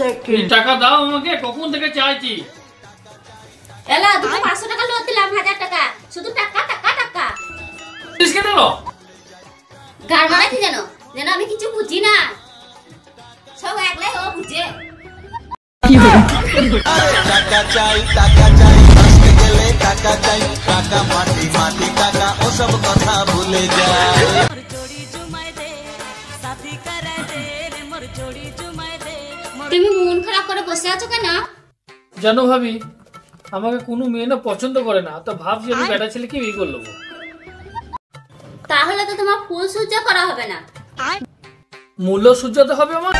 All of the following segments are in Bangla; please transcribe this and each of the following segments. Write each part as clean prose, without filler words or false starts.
সেকেন্ড। টাকা দাও আমাকে, কখন থেকে চাইছি। এলা তুমি 500 টাকা লোন দিলাম, 1000 টাকা শুধু টাকা টাকা টাকা। কিসকে দিলো? গার মারাইতে জানো যেন আমি কিছু বুঝি না, সব একলাই ও বুঝে। টাকা চাই আসতে গেলে টাকা চাই, টাকা মাটি মাটি টাকা ওসব কথা ভুলে যায়। তুমি মন খারাপ করে বসে আছো কেন? জানো ভাবি, আমাকে কোনো মেয়ে না পছন্দ করে না, তো ভাবছি আমি বেটা ছেলেকে বিয়ে করে নেবো। তাহলে তো তোমার ফুল সহ্য করা হবে না, মূল্য সূর্যতে হবে আমার।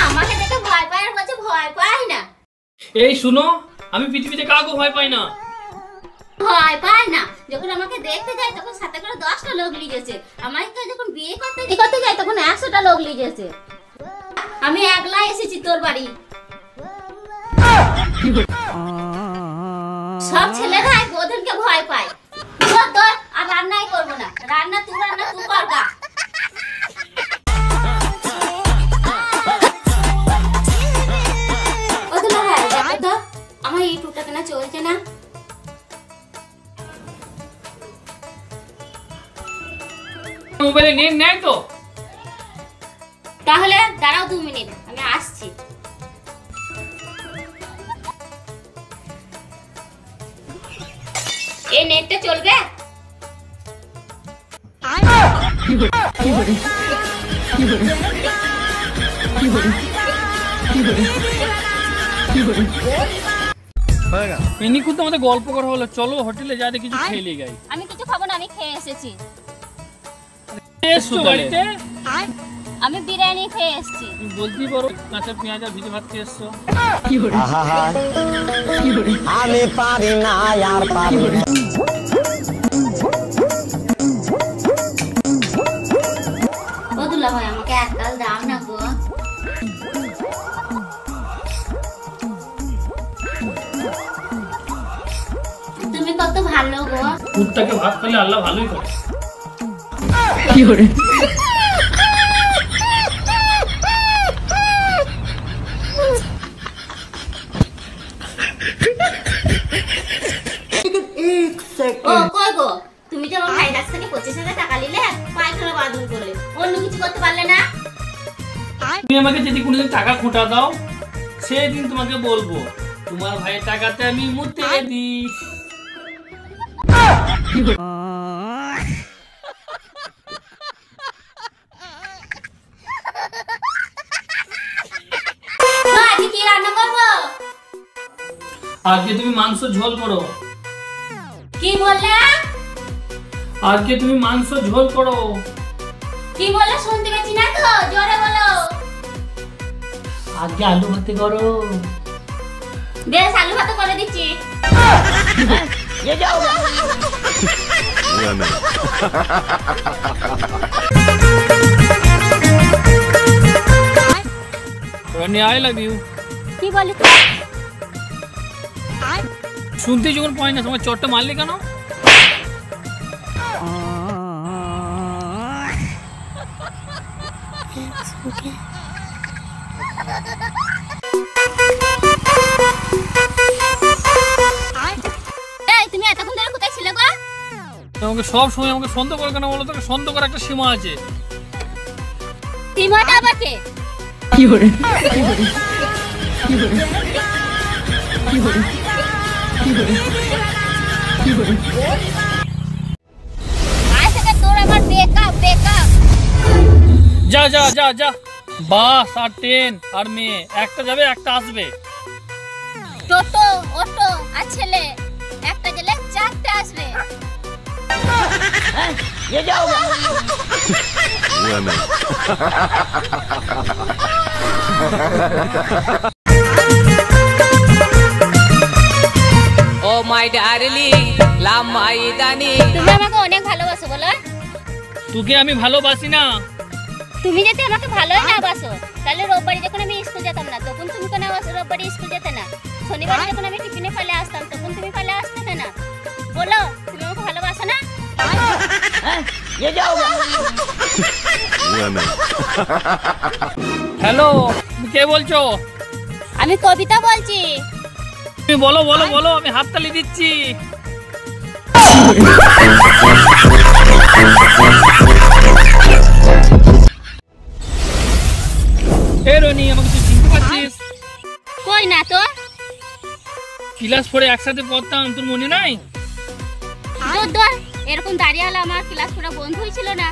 আমাকে দেখে ভয় পায় আর বলছে ভয় পাই না। এই শুনো, আমি পৃথিবীতে কাউকে ভয় পাই না। ভয় পায় না, যখন আমাকে দেখতে যায় তখন সাথে করে 10টা লোক লিগেছে, আমাকে যখন বিয়ে করতে যায় তখন 100টা লোক লিগেছে। আমি একলা এসেছি তোর বাড়ি, সব ছেলেরা বৌদিকে ভয় পায়। তোর আর রান্নাই করবো না, রান্না তুই করবা। আমার ইউটিউবটা কেন চলছে না? মোবাইলে নেট নেই তো? তাহলে দাঁড়াও 2 মিনিট, আমি আসছি। এই নেটটা চলবে? এনিকুল তো আমাদের গল্প করা হলো, চলো হোটেলে যাই কিছু খেয়ে যাই। আমি কিছু খাবো না, আমি খেয়ে এসেছি। এসছো বাড়িতে? আমি বিরিয়ানি খেয়ে এসেছি। তুমি বলতেই পারো কাঁচা পেঁয়াজ আর ভিজে ভাত খেয়ে এসছো। আমি পারি না আর পারি না। ও দুলা ভাই, আমাকে একটাল দাও না গো। তুমি কত ভালো গো। কুত্তাকে ভাত খেলে আল্লাহ ভালোই করে। ও কই গো, তুমি যে আমার ভাইয়ের কাছ থেকে 25,000 টাকা নিলে, পায়খানা বাথরুম করলে, অন্য কিছু করতে পারলে না? তুমি আমাকে যদি কোনোদিন টাকা খোঁটা দাও, সেদিন তোমাকে বলবো তোমার ভাইয়ের টাকাতে আমি মুতে দিই। আজকে কি রান্না করবো? আজকে তুমি মাংস ঝোল করো। কি বললে? আজকে তুমি মাংস ঝোল করো। কি বললে শুনতে পেছি না তো, জোরে বলো। আজকে আলু ভাতে করো। বেশ, আলু ভাত করে দিচ্ছি। রানি, আই লাভ ইউ। কি বলি? শুনতে যখন পাই না, তোমার চটটা মারলে কেন? তুমি এতক্ষণ ধরে কোথায় ছিলে গো? আমাকে সব সময় আমাকে সন্দেহ করে কেন বলো তো? সন্দেহ করার একটা সীমা আছে। সীমাটা আবার কে? আজ থেকে তোর আমার ব্রেকআপ। যা যা যা যা, বাস আর ট্রেন আর মেয়ে, একটা যাবে একটা আসবে। টোটো, অটো আর ছেলে, একটা গেলে 4টে আসবে। ও মাই ডার্লিং লাভ মাই দানি। তুমি আমাকে অনেক ভালোবাসো বলো? তোকে আমি ভালোবাসি না। তুমি যদি আমাকে ভালোই না বাসো, তাহলে রোববারে যখন আমি স্কুল যেতাম না, তখন তুমি কেন রোববারে স্কুল যেতে না? শনিবারে যখন আমি টিফিনে ফেলে আসতাম, তখন তুমি ফেলে আসতে না? বলো, তুমি আমাকে ভালোবাসো না? হ্যালো, কে বলছো? আমি কবিতা বলছি। তুমি বলো বলো বলো, আমি হাততালি দিচ্ছি। এ রনি, আমাকে তুই চিনতে পারছিস? কই না তো। ক্লাস 4 একসাথে পড়তাম, তোর মনে নাই? দূর দূর, এরকম দাঁড়িয়ে আমার ক্লাস পুরো বন্ধ হয়েছিল না।